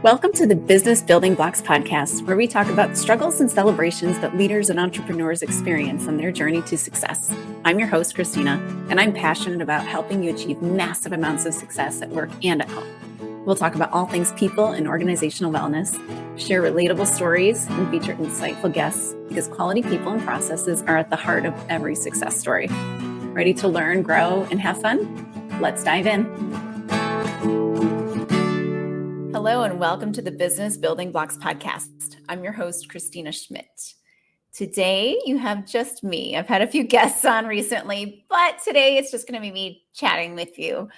Welcome to the Business Building Blocks podcast, where we talk about struggles and celebrations that leaders and entrepreneurs experience on their journey to success. I'm your host, Kristina, and I'm passionate about helping you achieve massive amounts of success at work and at home. We'll talk about all things people and organizational wellness, share relatable stories, and feature insightful guests because quality people and processes are at the heart of every success story. Ready to learn, grow, and have fun? Let's dive in. Hello, and welcome to the Business Building Blocks podcast. I'm your host, Kristina Schmidt. Today, you have just me. I've had a few guests on recently, but today it's just going to be me chatting with you.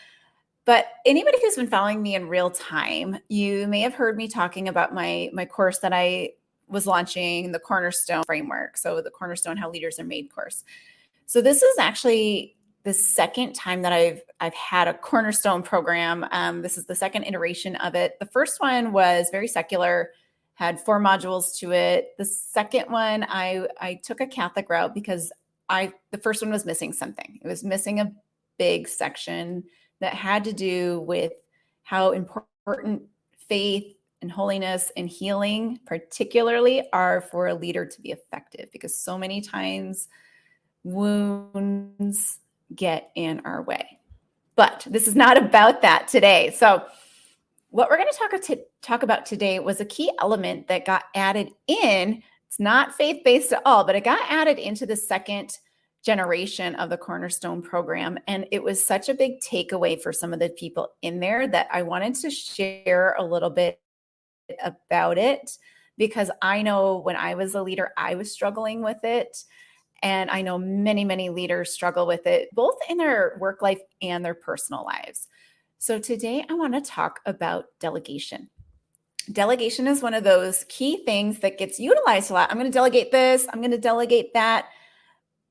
But anybody who's been following me in real time, you may have heard me talking about my course that I was launching, the Cornerstone Framework. So the Cornerstone How Leaders Are Made course. So this is actually the second time that I've had a Cornerstone program. This is the second iteration of it. The first one was very secular, had 4 modules to it. The second one, I took a Catholic route because the first one was missing something. It was missing a big section that had to do with how important faith and holiness and healing particularly are for a leader to be effective, because so many times wounds get in our way. But this is not about that today. So what we're going to talk about today was a key element that got added in. It's not faith-based at all, but it got added into the second generation of the Cornerstone program. And it was such a big takeaway for some of the people in there that I wanted to share a little bit about it, because I know when I was a leader, I was struggling with it. And I know many, many leaders struggle with it, both in their work life and their personal lives. So today I want to talk about delegation. Delegation is one of those key things that gets utilized a lot. I'm going to delegate this, I'm going to delegate that.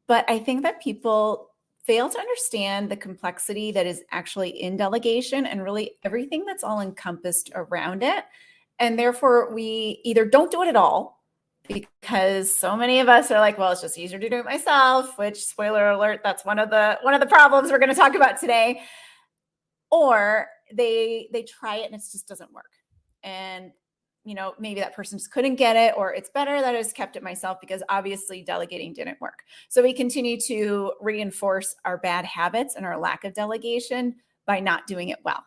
But I think that people fail to understand the complexity that is actually in delegation and really everything that's all encompassed around it. And therefore, we either don't do it at all, because so many of us are like, well, it's just easier to do it myself, which, spoiler alert, that's one of the problems we're going to talk about today. Or they try it and it just doesn't work. And, maybe that person just couldn't get it, or it's better that I just kept it myself because obviously delegating didn't work. So we continue to reinforce our bad habits and our lack of delegation by not doing it well.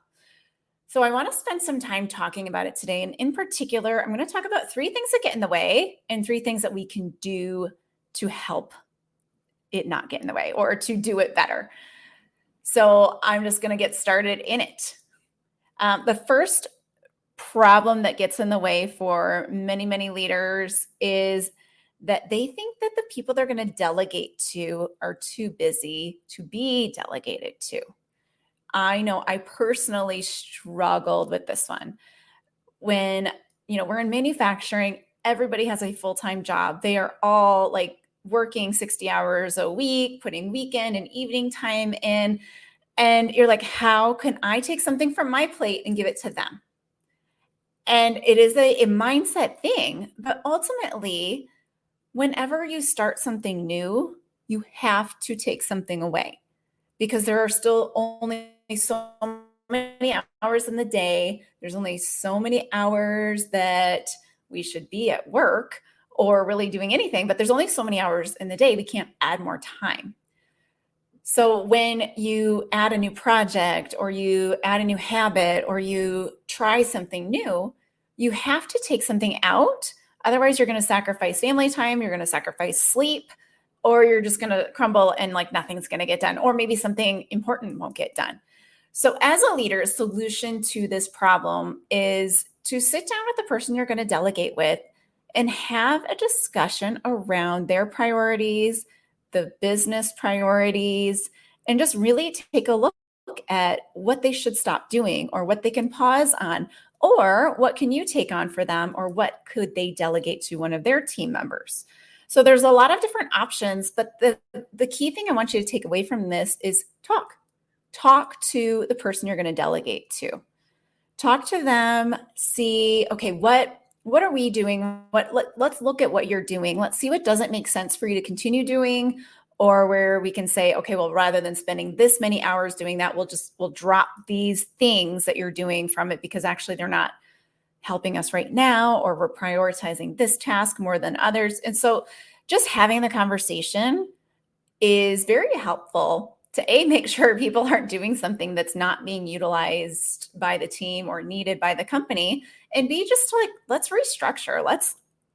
So I want to spend some time talking about it today. And in particular, I'm going to talk about 3 things that get in the way and 3 things that we can do to help it not get in the way or to do it better. So I'm just going to get started in it. The first problem that gets in the way for many, many leaders is that they think that the people they're going to delegate to are too busy to be delegated to. I know I personally struggled with this one. When, we're in manufacturing, everybody has a full-time job. They are all like working 60 hours a week, putting weekend and evening time in. And you're like, how can I take something from my plate and give it to them? And it is a mindset thing. But ultimately, whenever you start something new, you have to take something away, because there are still only so many hours in the day. There's only so many hours that we should be at work or really doing anything, but there's only so many hours in the day. We can't add more time. So when you add a new project or you add a new habit or you try something new, you have to take something out. Otherwise, you're going to sacrifice family time, you're going to sacrifice sleep, or you're just going to crumble and like nothing's going to get done, or maybe something important won't get done. So as a leader, a solution to this problem is to sit down with the person you're going to delegate with and have a discussion around their priorities, the business priorities, and just really take a look at what they should stop doing or what they can pause on, or what can you take on for them, or what could they delegate to one of their team members. So there's a lot of different options, but the key thing I want you to take away from this is talk to the person you're going to delegate to. Talk to them, see, okay, what are we doing? Let's look at what you're doing. Let's see what doesn't make sense for you to continue doing, or where we can say, okay, well, rather than spending this many hours doing that, we'll drop these things that you're doing from it because actually they're not helping us right now, or we're prioritizing this task more than others. And so just having the conversation is very helpful to make sure people aren't doing something that's not being utilized by the team or needed by the company, and B, just to let's restructure.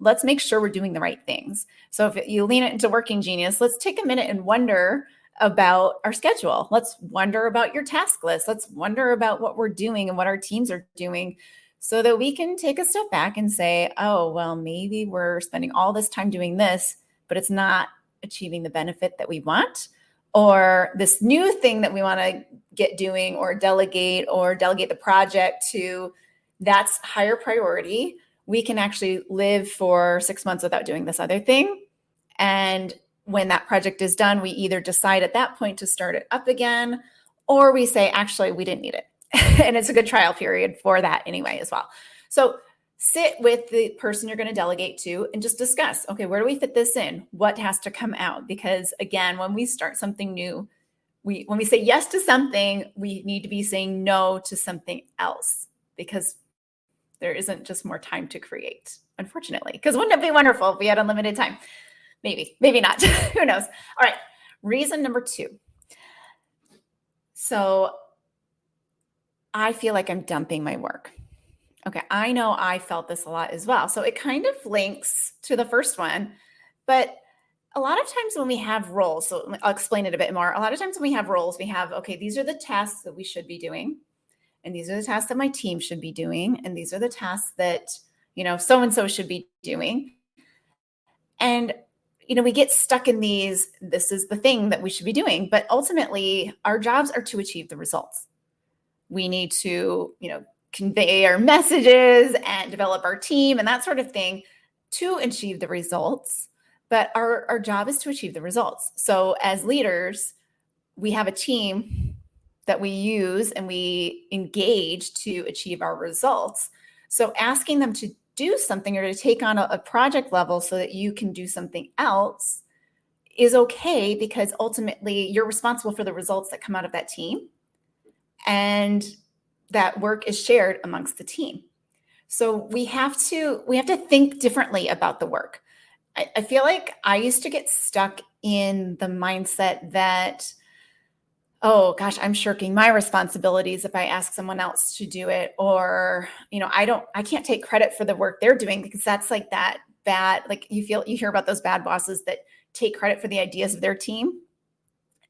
Let's make sure we're doing the right things. So if you lean it into working genius, let's take a minute and wonder about our schedule. Let's wonder about your task list. Let's wonder about what we're doing and what our teams are doing, so that we can take a step back and say, oh, well, maybe we're spending all this time doing this, but it's not achieving the benefit that we want, or this new thing that we want to get doing or delegate the project to, that's higher priority. We can actually live for 6 months without doing this other thing. And when that project is done, we either decide at that point to start it up again, or we say, actually, we didn't need it. And it's a good trial period for that anyway as well. So sit with the person you're going to delegate to and just discuss, okay, where do we fit this in? What has to come out? Because again, when we start something new, when we say yes to something, we need to be saying no to something else, because there isn't just more time to create, unfortunately. Because wouldn't it be wonderful if we had unlimited time? Maybe not. Who knows? All right. Reason number 2. So I feel like I'm dumping my work. Okay. I know I felt this a lot as well. So it kind of links to the first one, but a lot of times when we have roles, so I'll explain it a bit more. A lot of times when we have roles, we have, okay, these are the tasks that we should be doing, and these are the tasks that my team should be doing, and these are the tasks that, so-and-so should be doing. And, we get stuck in these, this is the thing that we should be doing, but ultimately our jobs are to achieve the results. We need to, convey our messages and develop our team and that sort of thing to achieve the results. But our job is to achieve the results. So as leaders, we have a team that we use and we engage to achieve our results. So asking them to do something or to take on a project level so that you can do something else is okay, because ultimately you're responsible for the results that come out of that team. And that work is shared amongst the team. So we have to think differently about the work. I feel like I used to get stuck in the mindset that, oh gosh, I'm shirking my responsibilities if I ask someone else to do it, or, I can't take credit for the work they're doing, because that's like that bad, like you hear about those bad bosses that take credit for the ideas of their team.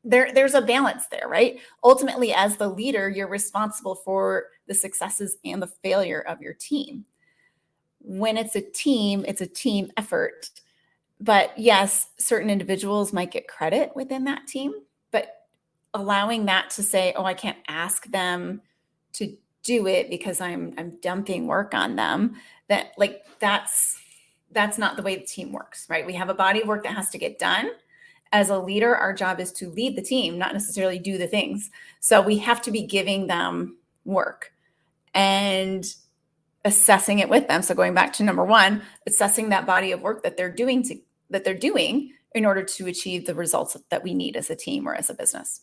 There's a balance there, right? Ultimately, as the leader, you're responsible for the successes and the failure of your team. When it's a team effort. But yes, certain individuals might get credit within that team, but allowing that to say, oh, I can't ask them to do it because I'm dumping work on them, that's not the way the team works, right? We have a body of work that has to get done. As a leader, our job is to lead the team, not necessarily do the things. So we have to be giving them work and assessing it with them. So going back to number 1, assessing that body of work that they're doing in order to achieve the results that we need as a team or as a business.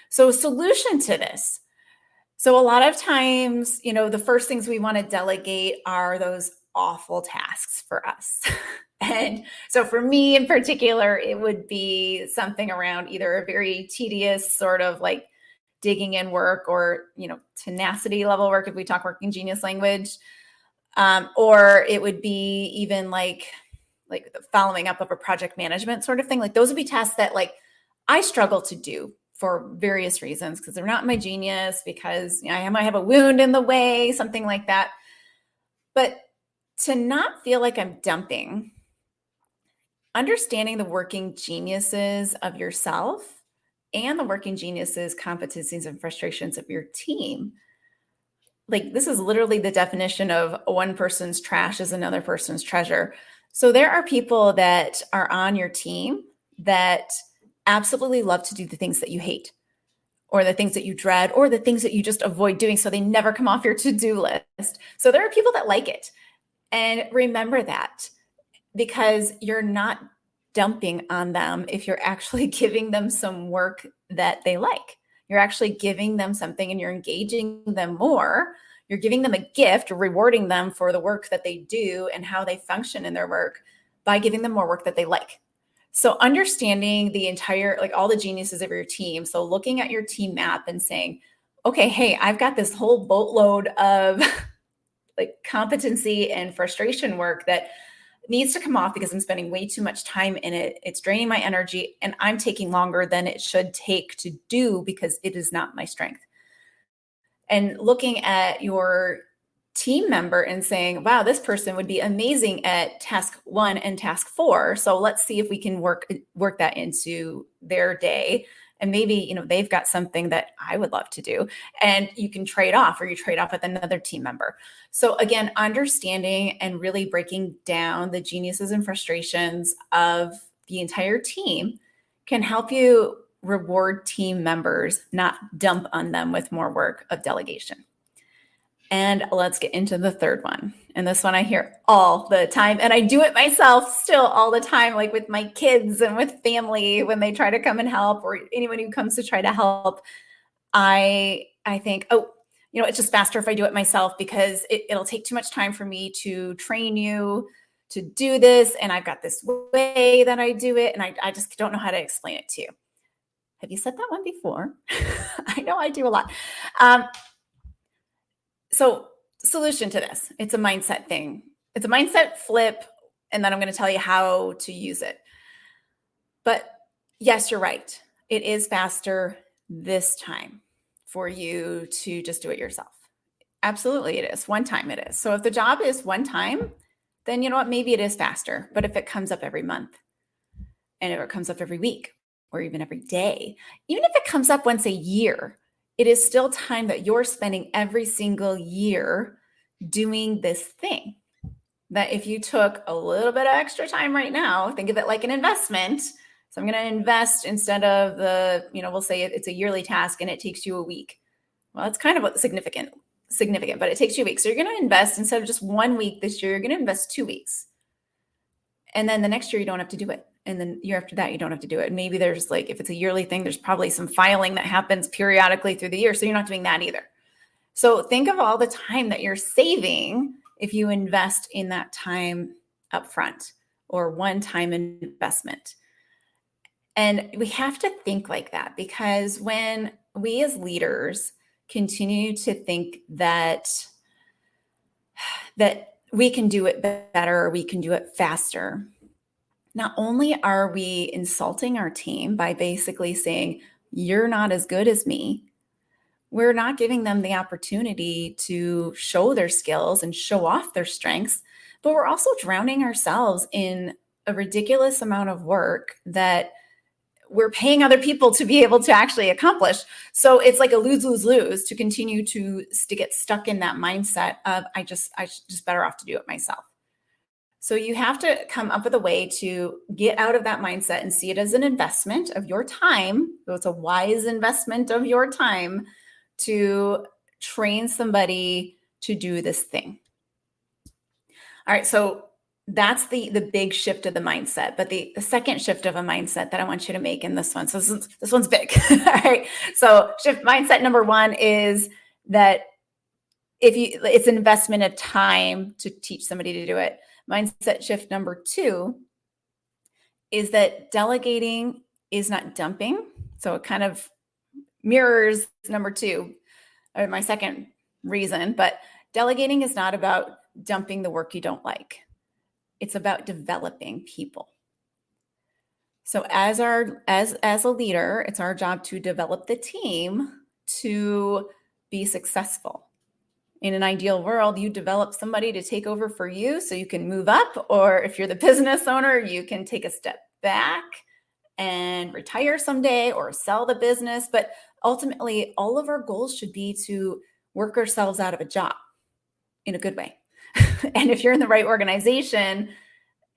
So a solution to this. So a lot of times, the first things we want to delegate are those awful tasks for us. And so for me in particular, it would be something around either a very tedious sort of like digging in work, or, tenacity level work, if we talk working genius language, or it would be even like the following up of a project management sort of thing. Like those would be tasks that I struggle to do for various reasons, because they're not my genius, because I might have a wound in the way, something like that. But to not feel like I'm dumping, understanding the working geniuses of yourself and the working geniuses, competencies, and frustrations of your team. This is literally the definition of one person's trash is another person's treasure. So there are people that are on your team that absolutely love to do the things that you hate, or the things that you dread, or the things that you just avoid doing so they never come off your to-do list. So there are people that like it. And remember that, because you're not dumping on them if you're actually giving them some work that they like. You're actually giving them something and you're engaging them more. You're giving them a gift, rewarding them for the work that they do and how they function in their work by giving them more work that they like. So understanding the entire, like all the geniuses of your team. So looking at your team map and saying, okay, hey, I've got this whole boatload of like competency and frustration work that needs to come off because I'm spending way too much time in it. It's draining my energy and I'm taking longer than it should take to do because it is not my strength. And looking at your team member and saying, wow, this person would be amazing at task 1 and task 4. So let's see if we can work that into their day. And maybe, they've got something that I would love to do, and you can trade off, or you trade off with another team member. So again, understanding and really breaking down the geniuses and frustrations of the entire team can help you reward team members, not dump on them with more work of delegation. And let's get into the third one. And this one I hear all the time, and I do it myself still all the time, like with my kids and with family when they try to come and help, or anyone who comes to try to help. I think, it's just faster if I do it myself because it'll take too much time for me to train you to do this. And I've got this way that I do it, and I just don't know how to explain it to you. Have you said that one before? I know I do a lot. So solution to this, it's a mindset thing. It's a mindset flip, and then I'm going to tell you how to use it. But yes, you're right. It is faster this time for you to just do it yourself. Absolutely it is. One time it is. So if the job is one time, then you know what? Maybe it is faster. But if it comes up every month, and if it comes up every week, or even every day, even if it comes up once a year, it is still time that you're spending every single year doing this thing. That if you took a little bit of extra time right now, think of it like an investment. So I'm going to invest instead of we'll say it's a yearly task and it takes you a week. Well, it's kind of significant, but it takes you a week. So you're going to invest, instead of just 1 week this year, you're going to invest 2 weeks. And then the next year you don't have to do it. And then the year after that, you don't have to do it. Maybe there's if it's a yearly thing, there's probably some filing that happens periodically through the year. So you're not doing that either. So think of all the time that you're saving if you invest in that time upfront, or one-time investment. And we have to think like that, because when we as leaders continue to think that we can do it better, or we can do it faster, not only are we insulting our team by basically saying, you're not as good as me, we're not giving them the opportunity to show their skills and show off their strengths, but we're also drowning ourselves in a ridiculous amount of work that we're paying other people to be able to actually accomplish. So it's like a lose-lose-lose to continue to get stuck in that mindset of, I just better off to do it myself. So you have to come up with a way to get out of that mindset and see it as an investment of your time. So it's a wise investment of your time to train somebody to do this thing. All right, so that's the big shift of the mindset. But the second shift of a mindset that I want you to make in this one, so this one's big. All right, so shift mindset number 1 is that it's an investment of time to teach somebody to do it. Mindset shift number 2 is that delegating is not dumping. So it kind of mirrors number 2, or my second reason, but delegating is not about dumping the work you don't like. It's about developing people. So as a leader, it's our job to develop the team to be successful. In an ideal world, you develop somebody to take over for you so you can move up, or if you're the business owner, you can take a step back and retire someday or sell the business. But ultimately, all of our goals should be to work ourselves out of a job in a good way. And if you're in the right organization,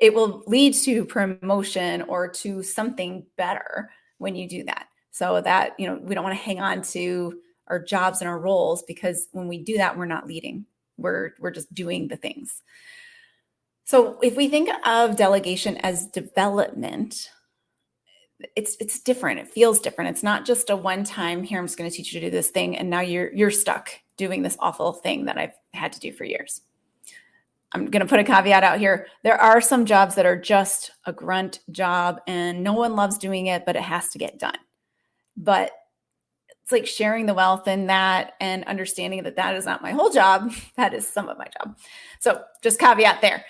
it will lead to promotion or to something better when you do that. So that, we don't want to hang on to our jobs and our roles, because when we do that, we're not leading. We're just doing the things. So if we think of delegation as development, it's different. It feels different. It's not just a one-time, here, I'm just going to teach you to do this thing, and now you're stuck doing this awful thing that I've had to do for years. I'm going to put a caveat out here. There are some jobs that are just a grunt job and no one loves doing it, but it has to get done. But it's like sharing the wealth in that and understanding that that is not my whole job. That is some of my job. So just caveat there.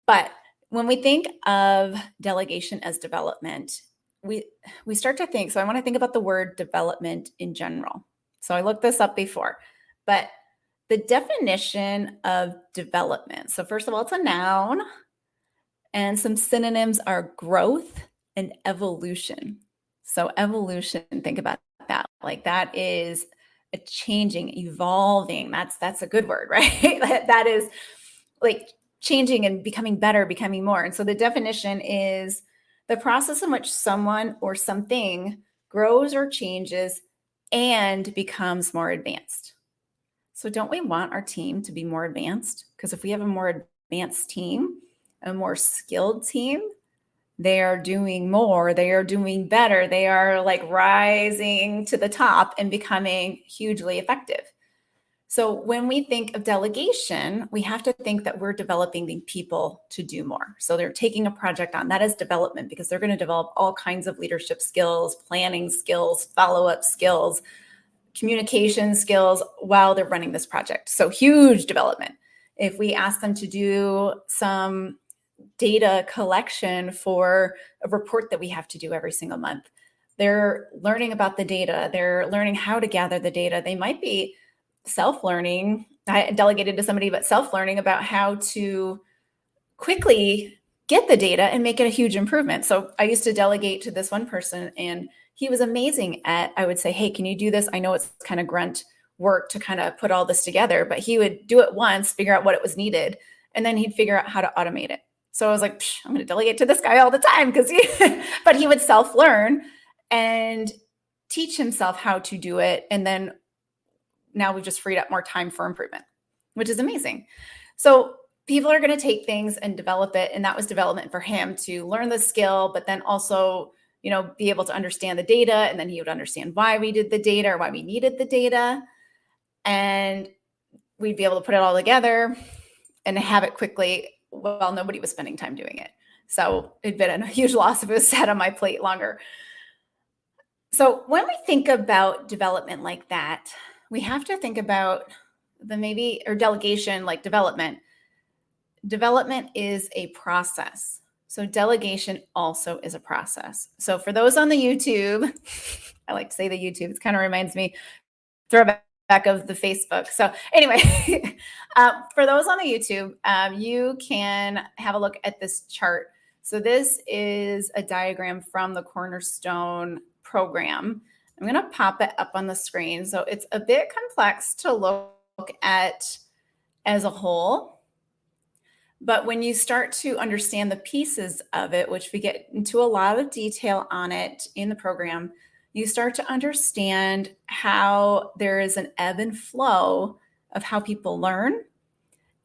But when we think of delegation as development, we start to think, so I want to think about the word development in general. So I looked this up before, but the definition of development. So first of all, it's a noun, and some synonyms are growth and evolution. So evolution, think about that. Like that is a changing, evolving. That's a good word, right? That is like changing and becoming better, becoming more. And so the definition is the process in which someone or something grows or changes and becomes more advanced. So don't we want our team to be more advanced? Because if we have a more advanced team, a more skilled team, they are doing more, they are doing better, they are like rising to the top and becoming hugely effective. So when we think of delegation, we have to think that we're developing the people to do more. So they're taking a project on. That is development, because they're going to develop all kinds of leadership skills, planning skills, follow-up skills, communication skills while they're running this project. So huge development. If we ask them to do some data collection for a report that we have to do every single month, they're learning about the data. They're learning how to gather the data. They might be self-learning. I delegated to somebody, but self-learning about how to quickly get the data and make it a huge improvement. So I used to delegate to this one person, and he was amazing at, I would say, hey, can you do this? I know it's kind of grunt work to kind of put all this together, but he would do it once, figure out what it was needed, and then he'd figure out how to automate it. So I was like, I'm going to delegate to this guy all the time, because but he would self-learn and teach himself how to do it. And then now we've just freed up more time for improvement, which is amazing. So people are going to take things and develop it. And that was development for him to learn the skill, but then also, be able to understand the data. And then he would understand why we did the data or why we needed the data. And we'd be able to put it all together and have it quickly while nobody was spending time doing it. So it'd been a huge loss if it was sat on my plate longer. So when we think about development like that, we have to think about delegation like development. Development is a process. So delegation also is a process. So for those on the YouTube, I like to say the YouTube, it kind of reminds me, throwback of the Facebook. So anyway, for those on the YouTube, you can have a look at this chart. So this is a diagram from the Cornerstone program. I'm going to pop it up on the screen. So it's a bit complex to look at as a whole. But when you start to understand the pieces of it, which we get into a lot of detail on it in the program, you start to understand how there is an ebb and flow of how people learn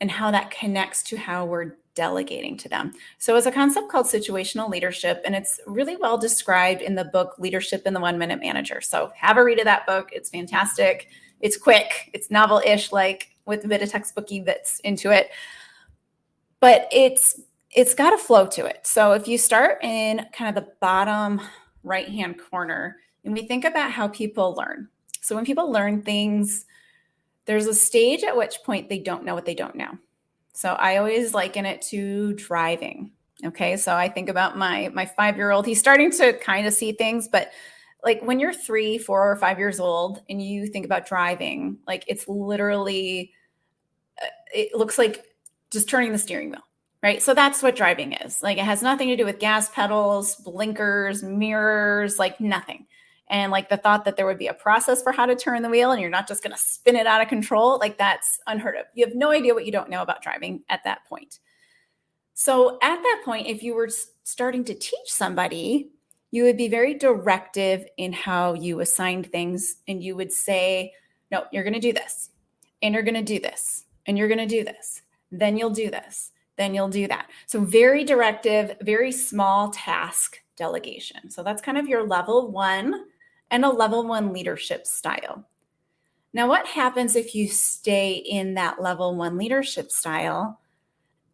and how that connects to how we're delegating to them. So it's a concept called situational leadership, and it's really well described in the book, Leadership in the 1 Minute Manager. So have a read of that book. It's fantastic. It's quick. It's novel-ish, like with a bit of textbooky bits into it. But it's got a flow to it. So if you start in kind of the bottom right-hand corner, and we think about how people learn. So when people learn things, there's a stage at which point they don't know what they don't know. So I always liken it to driving. Okay, so I think about my 5-year-old. He's starting to kind of see things, but like when you're 3, 4, or 5 years old and you think about driving, like it's literally, it looks like just turning the steering wheel, right? So that's what driving is. Like it has nothing to do with gas pedals, blinkers, mirrors, like nothing. And like the thought that there would be a process for how to turn the wheel and you're not just going to spin it out of control, like that's unheard of. You have no idea what you don't know about driving at that point. So at that point, if you were starting to teach somebody, you would be very directive in how you assigned things. And you would say, no, you're going to do this, and you're going to do this, and you're going to do this. Then you'll do this, then you'll do that. So very directive, very small task delegation. So that's kind of your level 1 and a level 1 leadership style. Now, what happens if you stay in that level 1 leadership style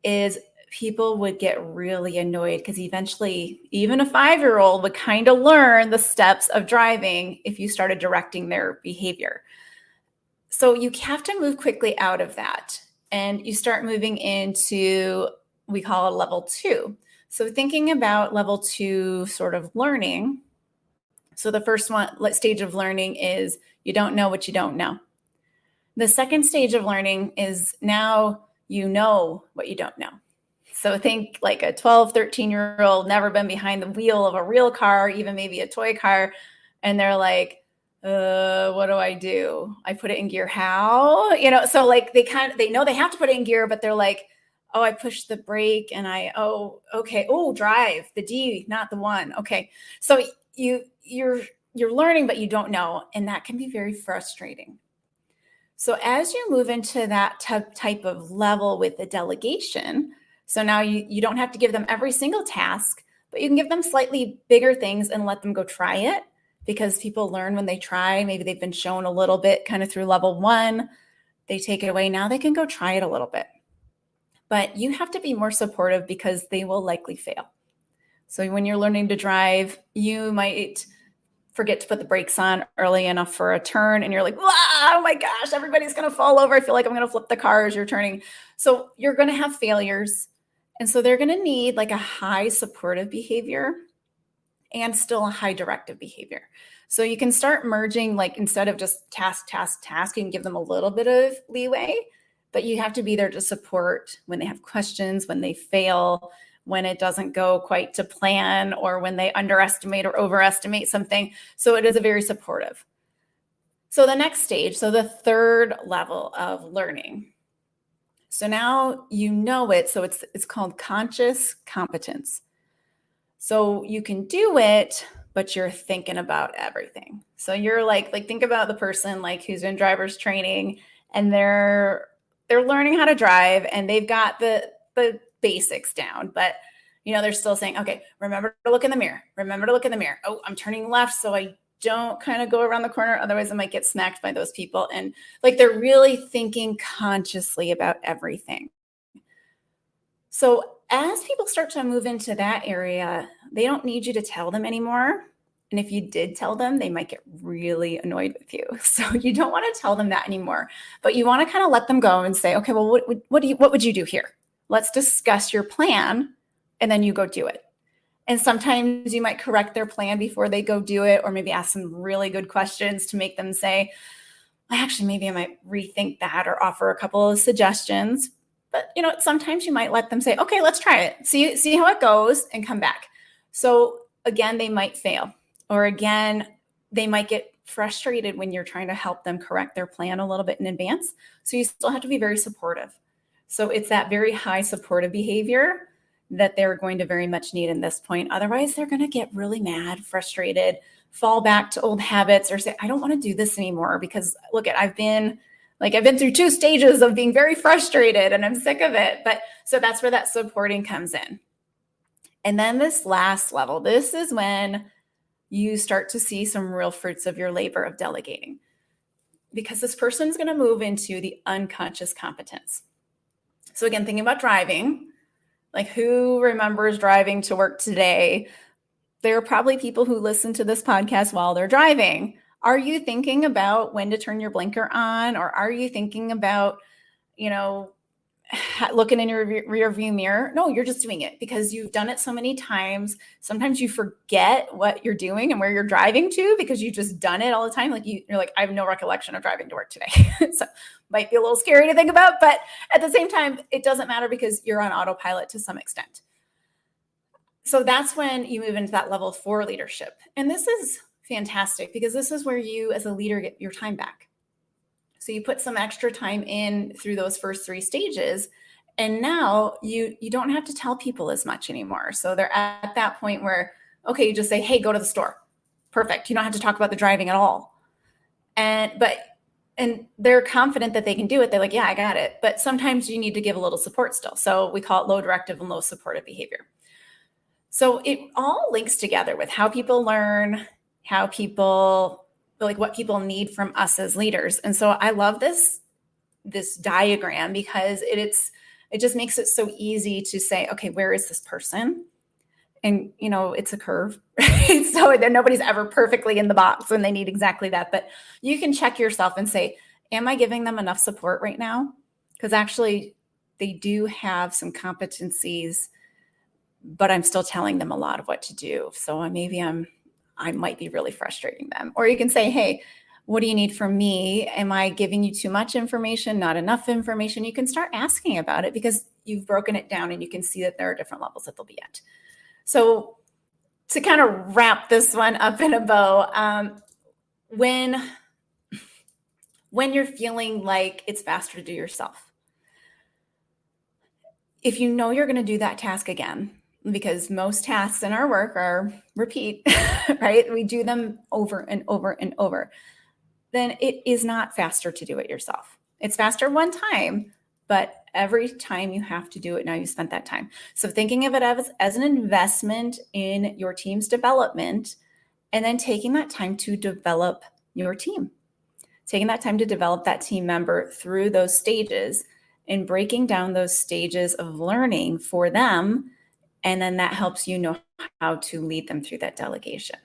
is people would get really annoyed because eventually even a 5-year-old would kind of learn the steps of driving if you started directing their behavior. So you have to move quickly out of that and you start moving into, we call it level 2. So thinking about level 2 sort of learning. So the first stage of learning is you don't know what you don't know. The second stage of learning is now you know what you don't know. So think like a 12, 13-year-old, never been behind the wheel of a real car, even maybe a toy car. And they're like, what do I do? I put it in gear. How? So like they know they have to put it in gear, but they're like, oh, I push the brake and okay. Oh, drive the D, not the 1. Okay. So you're learning, but you don't know. And that can be very frustrating. So as you move into that type of level with the delegation, so now you don't have to give them every single task, but you can give them slightly bigger things and let them go try it, because people learn when they try. Maybe they've been shown a little bit kind of through level 1, they take it away. Now they can go try it a little bit. But you have to be more supportive because they will likely fail. So when you're learning to drive, you might forget to put the brakes on early enough for a turn and you're like, oh my gosh, everybody's going to fall over. I feel like I'm going to flip the car as you're turning. So you're going to have failures. And so they're going to need like a high supportive behavior and still a high directive behavior. So you can start merging, like instead of just task, you can give them a little bit of leeway, but you have to be there to support when they have questions, when they fail, when it doesn't go quite to plan, or when they underestimate or overestimate something. So it is a very supportive. So the next stage, so the third level of learning. So now you know it. So it's called conscious competence. So you can do it, but you're thinking about everything. So you're like think about the person like who's in driver's training and they're learning how to drive and they've got the basics down, but they're still saying, okay, remember to look in the mirror. Remember to look in the mirror. Oh, I'm turning left so I don't kind of go around the corner. Otherwise I might get smacked by those people. And like they're really thinking consciously about everything. So as people start to move into that area, they don't need you to tell them anymore. And if you did tell them, they might get really annoyed with you. So you don't want to tell them that anymore, but you want to kind of let them go and say, okay, well, what would you do here? Let's discuss your plan and then you go do it. And sometimes you might correct their plan before they go do it, or maybe ask some really good questions to make them say, actually, maybe I might rethink that, or offer a couple of suggestions. But, sometimes you might let them say, okay, let's try it. See how it goes and come back. So again, they might fail, or again, they might get frustrated when you're trying to help them correct their plan a little bit in advance. So you still have to be very supportive. So it's that very high supportive behavior that they're going to very much need in this point. Otherwise, they're going to get really mad, frustrated, fall back to old habits, or say, I don't want to do this anymore because look, I've been through 2 stages of being very frustrated and I'm sick of it. But so that's where that supporting comes in. And then this last level, this is when you start to see some real fruits of your labor of delegating, because this person's going to move into the unconscious competence. So again, thinking about driving, like who remembers driving to work today? There are probably people who listen to this podcast while they're driving. Are you thinking about when to turn your blinker on? Or are you thinking about, looking in your rear view mirror? No, you're just doing it because you've done it so many times. Sometimes you forget what you're doing and where you're driving to because you've just done it all the time. Like you're like, I have no recollection of driving to work today. So might be a little scary to think about, but at the same time, it doesn't matter because you're on autopilot to some extent. So that's when you move into that level 4 leadership. And this is fantastic because this is where you as a leader get your time back. So you put some extra time in through those first 3 stages. And now you don't have to tell people as much anymore. So they're at that point where, okay, you just say, hey, go to the store. Perfect. You don't have to talk about the driving at all. And they're confident that they can do it. They're like, yeah, I got it. But sometimes you need to give a little support still. So we call it low directive and low supportive behavior. So it all links together with how people learn, how people, like what people need from us as leaders. And so I love this diagram because it just makes it so easy to say, okay, where is this person? And it's a curve, right? So that nobody's ever perfectly in the box when they need exactly that. But you can check yourself and say, am I giving them enough support right now? Because actually they do have some competencies, but I'm still telling them a lot of what to do. So I might be really frustrating them. Or you can say, hey, what do you need from me? Am I giving you too much information, not enough information? You can start asking about it because you've broken it down and you can see that there are different levels that they'll be at. So to kind of wrap this one up in a bow, when you're feeling like it's faster to do yourself, if you know you're going to do that task again, because most tasks in our work are repeat, right? We do them over and over and over. Then it is not faster to do it yourself. It's faster one time, but every time you have to do it, now you spent that time. So thinking of it as an investment in your team's development, and then taking that time to develop your team, taking that time to develop that team member through those stages and breaking down those stages of learning for them. And then that helps you know how to lead them through that delegation.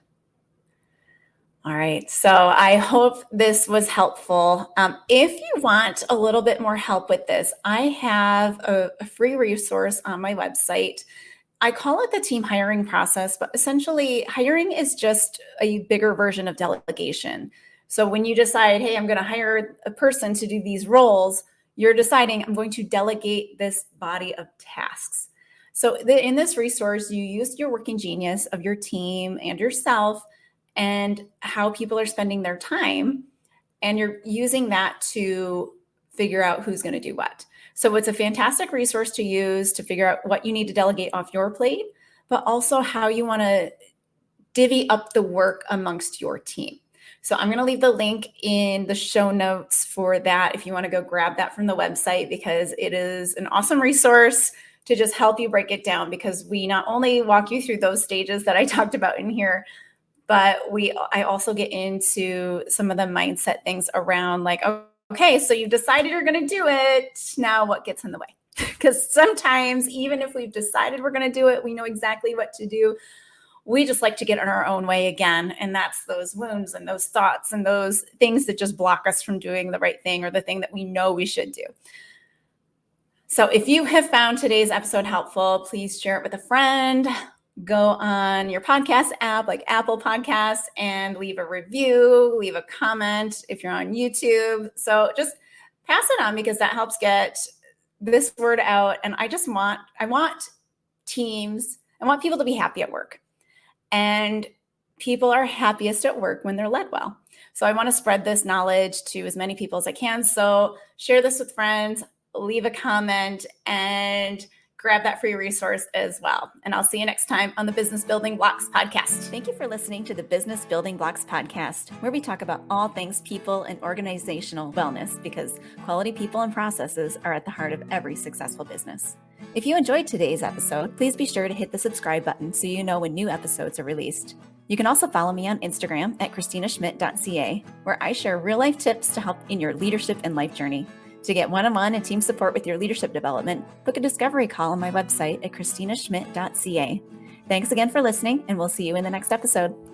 All right. So I hope this was helpful. If you want a little bit more help with this, I have a free resource on my website. I call it the team hiring process, but essentially hiring is just a bigger version of delegation. So when you decide, hey, I'm going to hire a person to do these roles, you're deciding I'm going to delegate this body of tasks. So in this resource, you use your working genius of your team and yourself and how people are spending their time. And you're using that to figure out who's going to do what. So it's a fantastic resource to use to figure out what you need to delegate off your plate, but also how you want to divvy up the work amongst your team. So I'm going to leave the link in the show notes for that if you want to go grab that from the website, because it is an awesome resource to just help you break it down, because we not only walk you through those stages that I talked about in here, but I also get into some of the mindset things around like, okay, so you've decided you're going to do it. Now what gets in the way? Because sometimes even if we've decided we're going to do it, we know exactly what to do. We just like to get in our own way again. And that's those wounds and those thoughts and those things that just block us from doing the right thing or the thing that we know we should do. So if you have found today's episode helpful, please share it with a friend. Go on your podcast app like Apple Podcasts and leave a review, leave a comment if you're on YouTube. So just pass it on, because that helps get this word out. And I want people to be happy at work. And people are happiest at work when they're led well. So I want to spread this knowledge to as many people as I can. So share this with friends, leave a comment, and grab that free resource as well. And I'll see you next time on the Business Building Blocks podcast. Thank you for listening to the Business Building Blocks podcast, where we talk about all things people and organizational wellness, because quality people and processes are at the heart of every successful business. If you enjoyed today's episode, please be sure to hit the subscribe button so you know when new episodes are released. You can also follow me on Instagram at KristinaSchmidt.ca, where I share real-life tips to help in your leadership and life journey. To get one-on-one and team support with your leadership development, book a discovery call on my website at KristinaSchmidt.ca. Thanks again for listening, and we'll see you in the next episode.